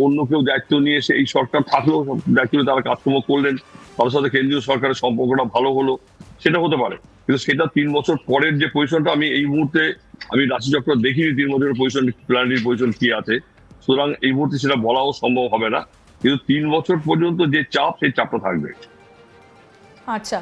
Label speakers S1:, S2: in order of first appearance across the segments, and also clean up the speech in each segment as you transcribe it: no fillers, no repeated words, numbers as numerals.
S1: অন্য কেউ দায়িত্ব নিয়ে এসে এই সরকার থাকলেও দায়িত্ব নিয়ে তারা কাজকর্ম করলেন, তাদের সাথে কেন্দ্রীয় সরকারের সম্পর্কটা ভালো হলো, সেটা হতে পারে। কিন্তু সেটা 3 বছর পরের যে পজিশনটা, আমি এই মুহূর্তে আমি রাশি চক্র দেখিনি 3 বছরের পজিশন, প্ল্যানারি পজিশন কি আছে, সুতরাং এই মুহূর্তে সেটা বলাও সম্ভব হবে না। কিন্তু 3 বছর পর্যন্ত যে চাপ, সেই চাপটা থাকবে।
S2: আচ্ছা,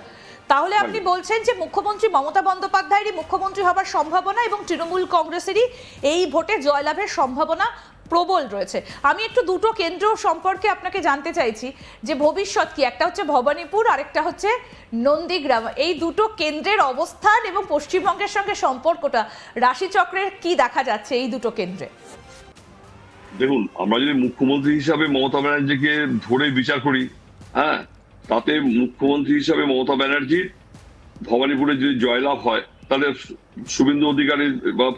S2: তাহলে আপনি বলছেন যে মুখ্যমন্ত্রী মমতা বন্দ্যোপাধ্যায়েরই মুখ্যমন্ত্রী হবার সম্ভাবনা এবং তৃণমূল কংগ্রেসেরই এই ভোটে জয়লাভের সম্ভাবনা প্রবল রয়েছে। আমি একটু দুটো কেন্দ্র সম্পর্কে আপনাকে জানতে চাইছি যে ভবিষ্যৎ কি, একটা হচ্ছে ভবানীপুর, আরেকটা হচ্ছে নন্দীগ্রাম। এই দুটো কেন্দ্রের অবস্থান এবং পশ্চিমবঙ্গের সঙ্গে সম্পর্কটা রাশিচক্রের কি দেখা যাচ্ছে এই দুটো কেন্দ্রে?
S1: দেখুন, আমরা যদি মুখ্যমন্ত্রী হিসাবে মমতা ব্যানার্জিকে ধরে বিচার করি, হ্যাঁ, তাতে মুখ্যমন্ত্রী হিসাবে মমতা ব্যানার্জির ভবানীপুরে যদি জয়লাভ হয়, তাহলে শুভেন্দু অধিকারী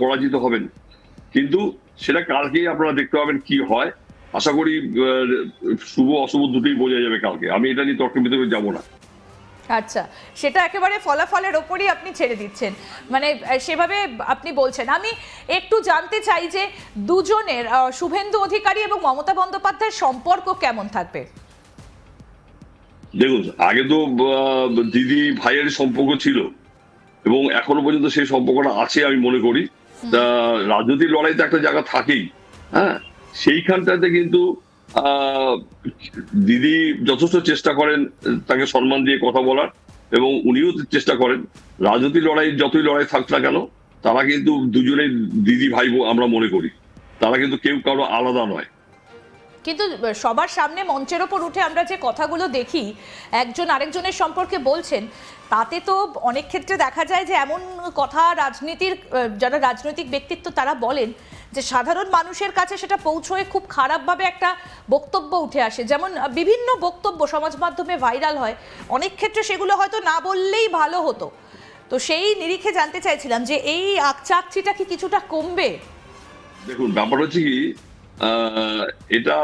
S1: পরাজিত হবেন। কিন্তু সেটা কালকেই আপনারা দেখতে পাবেন কি হয়। আশা করি শুভ অশুভ দুটোই বোঝা যাবে কালকে। আমি এটা নিয়ে তর্কের ভিতরে যাবো না।
S2: আচ্ছা, সেটা একেবারে ফলাফলের ওপরই আপনি ছেড়ে দিচ্ছেন, মানে সেভাবে আপনি বলছেন। আমি একটু জানতে চাই যে দুজনের, শুভেন্দু অধিকারী এবং মমতা বন্দ্যোপাধ্যায়ের সম্পর্ক কেমন থাকবে?
S1: দেখুন, আগে তো দিদি ভাইয়ের সম্পর্ক ছিল এবং এখনো পর্যন্ত সেই সম্পর্কটা আছে আমি মনে করি। তা রাজনৈতিক লড়াইতে একটা জায়গা থাকেই, হ্যাঁ, সেইখানটাতে কিন্তু দিদি যথেষ্ট চেষ্টা করেন তাকে সম্মান দিয়ে কথা বলার, এবং উনিও চেষ্টা করেন। রাজনৈতিক লড়াই যতই লড়াই থাক না কেন, তারা কিন্তু দুজনেই দিদি ভাই আমরা মনে করি, তারা কিন্তু কেউ কারো আলাদা নয়।
S2: কিন্তু সবার সামনে মঞ্চের ওপর উঠে আমরা যে কথাগুলো দেখি একজন আরেকজনের সম্পর্কে বলছেন, তাতে তো অনেক ক্ষেত্রে দেখা যায় যে এমন কথা রাজনীতির যারা রাজনৈতিক ব্যক্তিত্ব তারা বলেন যে সাধারণ মানুষের কাছে সেটা পৌঁছয়ে খুব খারাপভাবে একটা বক্তব্য উঠে আসে। যেমন বিভিন্ন বক্তব্য সমাজ মাধ্যমে ভাইরাল হয়, অনেক ক্ষেত্রে সেগুলো হয়তো না বললেই ভালো হতো। তো সেই নিরিখে জানতে চাইছিলাম যে এই আকচাকচিটা কি কিছুটা কমবে?
S1: দেখুন, ব্যাপার হচ্ছে কি, এটা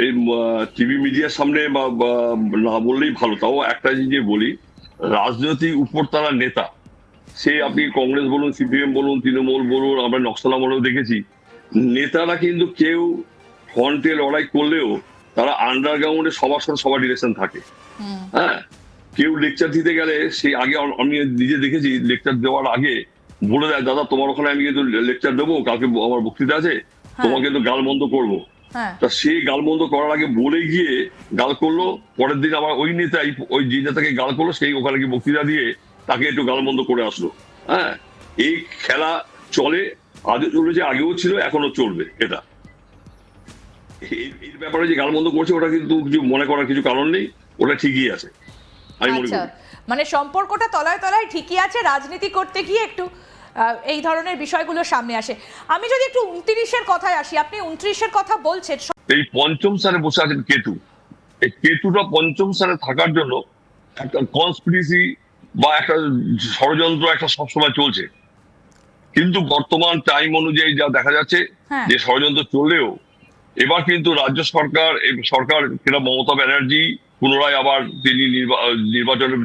S1: এই টিভি মিডিয়ার সামনে বা না বললেই ভালো। তাও একটা জিনিস বলি, রাজনৈতিক উপরতলা নেতা, সে আপনি কংগ্রেস বলুন, সিপিএম বলুন, তৃণমূল বলুন, আমরা নকশাল আমলেও দেখেছি, নেতারা কিন্তু কেউ ফ্রন্টে লড়াই করলেও তারা আন্ডারগ্রাউন্ডে সবার সাথে সবার ডিরেকশন থাকে। হ্যাঁ, কেউ লেকচার দিতে গেলে সেই আগে, আমি নিজে দেখেছি, লেকচার দেওয়ার আগে বলে দেয়, দাদা তোমার ওখানে আমি কিন্তু লেকচার দেবো, কালকে আমার বক্তৃতা আছে, তোমাকে কিন্তু গালমন্দ করবো। তা সে গালমন্দ করার আগে বলে গিয়ে গাল করলো, পরের দিন আবার ওই নেতাই ওই যে নেতাকে গাল করলো, সেই ওখানে গিয়ে বক্তৃতা দিয়ে তাকে একটু গালমন্দ করে আসলো। হ্যাঁ, এই খেলা চলে, আগে চলেছে, আগেও ছিল, এখনো চলবে। এটা এই ব্যাপারে যে গালমন্দ করছে, ওটা কিন্তু কিছু মনে করার কিছু কারণ নেই, ওটা ঠিকই আছে আমি মনে করি।
S2: মানে সম্পর্কটা তলায় তলায় ঠিকই আছে, রাজনীতি করতে গিয়ে একটু এই ধরনের বিষয়গুলো সামনে আসে। আমি যদি একটু 29-এর কথায় আসি, আপনি 29-এর কথা বলছেন।
S1: এই পঞ্চম স্থানে বসে আছেন কেতু। এই কেতুটা পঞ্চম স্থানে থাকার জন্য একটা কনস্পিরেসি বা একটা ষড়যন্ত্র একটা সবসময় চলছে। কিন্তু বর্তমান টাইম অনুযায়ী যা দেখা যাচ্ছে, যে ষড়যন্ত্র চললেও এবার কিন্তু রাজ্য সরকার কিংবা মমতা ব্যানার্জি পুনরায় আবার তিনি নির্বাচনে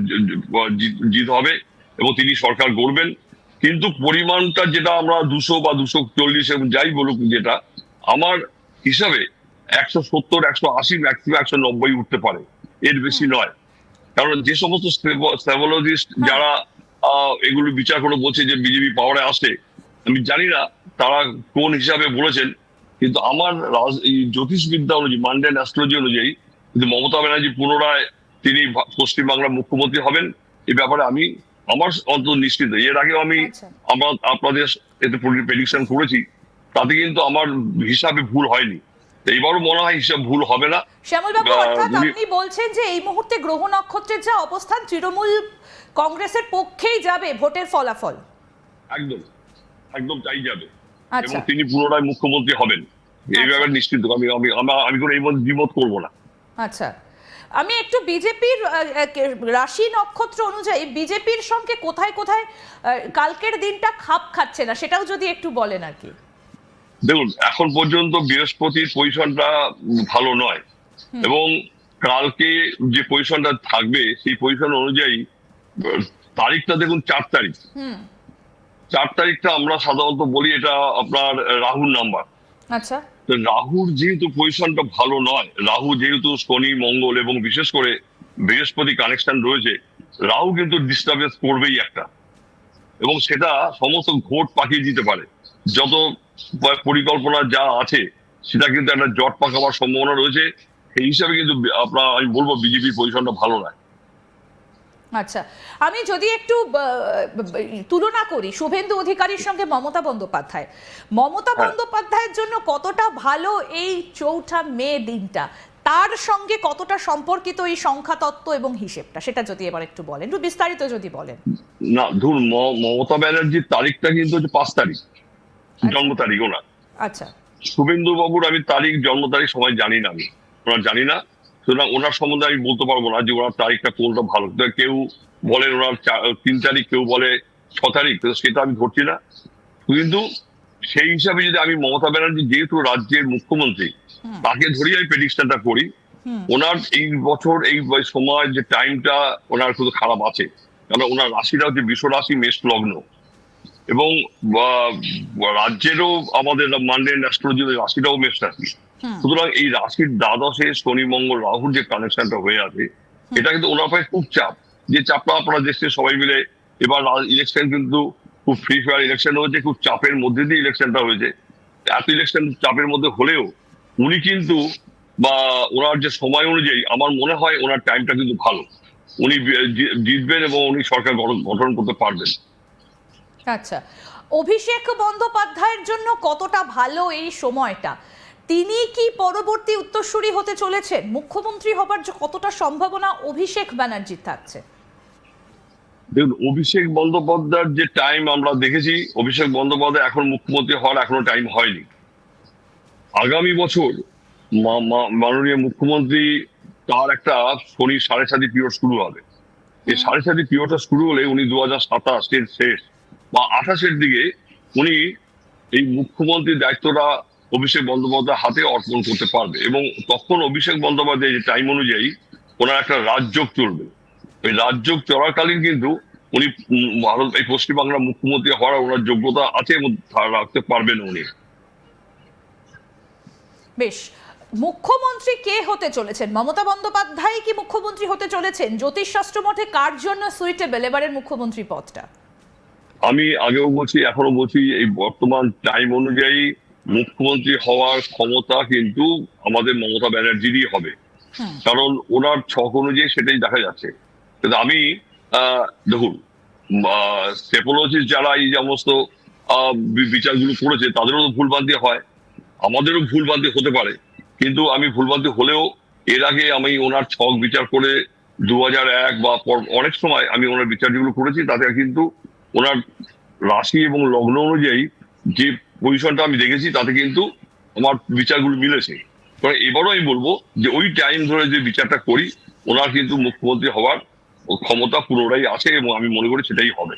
S1: জিত হবে এবং তিনি সরকার গড়বেন। কিন্তু পরিমাণটা যেটা আমরা 200 বা 240 এবং যাই বলুক, যেটা আমার হিসাবে 170, 180, ম্যাক্সিমাম 190 উঠতে পারে, এর বেশি নয়। কারণ যে সমস্ত স্টেবলজিস্ট যারা এগুলো বিচার করে বলছে যে বিজেপি পাওয়ারে আসে, আমি জানি না তারা কোন হিসাবে বলেছেন, কিন্তু আমার জ্যোতিষবিদ্যা অনুযায়ী, মান্ডেন অ্যাস্ট্রোলজি অনুযায়ী, কিন্তু মমতা ব্যানার্জি পুনরায় তিনি পশ্চিমবাংলার মুখ্যমন্ত্রী হবেন, এই ব্যাপারে আমি আমার অন্তত নিশ্চিত। এর আগেও আমি আপনাদের এতে প্রেডিকশন করেছি, তাতে কিন্তু আমার হিসাবে ভুল হয়নি। এইবারও মনে হয় হিসাব ভুল হবে না।
S2: শ্যামল বাবু, অর্থাৎ আপনি বলছেন যে এই মুহূর্তে গ্রহ নক্ষত্রের যা অবস্থান, তৃণমূল কংগ্রেসের পক্ষেই যাবে ভোটের ফলাফল।
S1: একদম একদম তাই যাবে এবং তিনি পুনরায় মুখ্যমন্ত্রী হবেন, এই ব্যাপারে নিশ্চিত। আমি কোনো এই মধ্যে দ্বিমত করবো না।
S2: আচ্ছা, আমি একটু বিজেপির রাশি নক্ষত্র অনুযায়ী বিজেপির সঙ্গে কোথায় কোথায় কালকের দিনটা খাপ খাচ্ছে না, সেটাও যদি একটু বলেন আর কি।
S1: দেখুন, এখন পর্যন্ত বৃহস্পতির পজিশনটা ভালো নয়, এবং কালকে যে পজিশনটা থাকবে সেই পজিশন অনুযায়ী তারিখটা দেখুন, 4 তারিখ। 4 তারিখটা আমরা সাধারণত বলি এটা আপনার রাহুর নাম্বার।
S2: আচ্ছা,
S1: তো রাহুর যেহেতু পজিশনটা ভালো নয়, রাহু যেহেতু শনি মঙ্গল এবং বিশেষ করে বৃহস্পতি কানেকশন রয়েছে, রাহু কিন্তু ডিস্টার্বেন্স করবেই একটা, এবং সেটা সমস্ত ভোট পাকিয়ে দিতে পারে। যত পরিকল্পনা যা আছে সেটা কিন্তু একটা জট পাকাবার সম্ভাবনা রয়েছে। এই হিসাবে কিন্তু আপনার আমি বলবো বিজেপির পজিশনটা ভালো নয়।
S2: আচ্ছা, আমি যদি একটু তুলনা করি শুভেন্দু অধিকারীর সঙ্গে মমতা বন্দ্যোপাধ্যায়, মমতা বন্দ্যোপাধ্যায়ের জন্য কতটা ভালো এই 4ঠা মে দিনটা, তার সঙ্গে কতটা সম্পর্কিত এই সংখ্যা তত্ত্ব এবং হিসেবটা, সেটা যদি এবার একটু বলেন, একটু বিস্তারিত যদি বলেন।
S1: না ধরুন, মমতা ব্যানার্জির তারিখটা কিন্তু হচ্ছে 5 তারিখ জন্ম তারিখ ওনার।
S2: আচ্ছা,
S1: শুভেন্দু বাবুর আমি তারিখ জন্ম তারিখ সময় জানি না, আমি ওনার জানি না, সুতরাং ওনার সম্বন্ধে আমি বলতে পারবো না যে ওনার তারিখটা কোনটা ভালো। কেউ বলেন ওনার 3 তারিখ, কেউ বলে 6 তারিখ, তো সেটা আমি ধরছি না। কিন্তু সেই হিসাবে যদি আমি মমতা ব্যানার্জি যেহেতু রাজ্যের মুখ্যমন্ত্রী, তাকে ধরেই আমি প্রেডিকশনটা করি। ওনার এই বছর এই সময় যে টাইমটা ওনার খুব খারাপ আছে, কারণ ওনার রাশিটা হচ্ছে বৃষ রাশি, মেষ লগ্ন, এবং রাজ্যেরও আমাদের মানডেন অ্যাস্ট্রোলজি রাশিটাও মেষ রাশি। সুতরাং এই রাশির দ্বাদশে শনি মঙ্গল রাহুর যে কানেকশনটা হয়ে আছে, এটা কিন্তু ওনার পায়ে খুব চাপ। যে চাপটা আপনারা দেখছেন সবাই মিলে, এবার ইলেকশন কিন্তু খুব ফ্রি ফায়ার ইলেকশন হয়েছে, খুব চাপের মধ্যে দিয়ে ইলেকশনটা হয়েছে। এত ইলেকশন চাপের মধ্যে হলেও উনি কিন্তু বা ওনার যে সময় অনুযায়ী আমার মনে হয় ওনার টাইমটা কিন্তু ভালো, উনি জিতবেন এবং উনি সরকার গঠন করতে পারবেন।
S2: আচ্ছা, অভিষেক বন্দ্যোপাধ্যায়ের জন্য কতটা ভালো এই সময়টা, তিনি কি পরবর্তী উত্তরসূরি হতে চলেছেন? মুখ্যমন্ত্রী হবার কতটা সম্ভাবনা অভিষেক ব্যানার্জির থাকছে?
S1: দেখুন, অভিষেক বন্দ্যোপাধ্যায়ের যে টাইম আমরা দেখেছি, অভিষেক বন্দ্যোপাধ্যায় এখন মুখ্যমন্ত্রী হওয়ার এখনো টাইম হয়নি। আগামী বছর মাননীয় মুখ্যমন্ত্রী, তার একটা শনি 7.5 পিরিয়ড শুরু হবে। এই 7.5 পিরিয়ডটা শুরু হলে উনি 2027 শেষ বা 28 দিকে উনি এই মুখ্যমন্ত্রীর দায়িত্বটা অভিষেক বন্দ্যোপাধ্যায় হাতে অর্পণ করতে পারবে, এবং তখন অভিষেক বন্দ্যোপাধ্যায় যে টাইম অনুযায়ী ওনার একটা রাজযোগ চলবে। ওই রাজযোগ চলাকালীন কিন্তু উনি ভারত এই পশ্চিমবাংলার মুখ্যমন্ত্রী হওয়ার ওনার যোগ্যতা আছে এবং রাখতে পারবেন উনি।
S2: বেশ, মুখ্যমন্ত্রী কে হতে চলেছেন? মমতা বন্দ্যোপাধ্যায় কি মুখ্যমন্ত্রী হতে চলেছেন? জ্যোতিষশাস্ত্র মতে কার জন্য সুইটেবল এবারের মুখ্যমন্ত্রী পদটা?
S1: আমি আগেও বলছি, এখনো বলছি, এই বর্তমান টাইম অনুযায়ী মুখ্যমন্ত্রী হওয়ার ক্ষমতা কিন্তু আমাদের মমতা ব্যানার্জিরই হবে, কারণ ওনার ছক অনুযায়ী সেটাই দেখা যাচ্ছে। কিন্তু আমি দেখুন, সেপোলজিস্ট যারা এই সমস্ত বিচারগুলো করেছে তাদেরও তো ভুলভ্রান্তি হয়, আমাদেরও ভুলভ্রান্তি হতে পারে, কিন্তু আমি ভুলভ্রান্তি হলেও এর আগে আমি ওনার ছক বিচার করে 2001 বা অনেক সময় আমি ওনার বিচার যেগুলো করেছি তাতে কিন্তু ওনার রাশি এবং লগ্ন অনুযায়ী যে পজিশনটা আমি দেখেছি তাতে কিন্তু আমার বিচারগুলো মিলেছে। কারণ এবারও আমি বলবো যে ওই টাইম ধরে যে বিচারটা করি, ওনার কিন্তু মুখ্যমন্ত্রী হওয়ার ক্ষমতা পুরোটাই আছে এবং আমি মনে করি সেটাই হবে।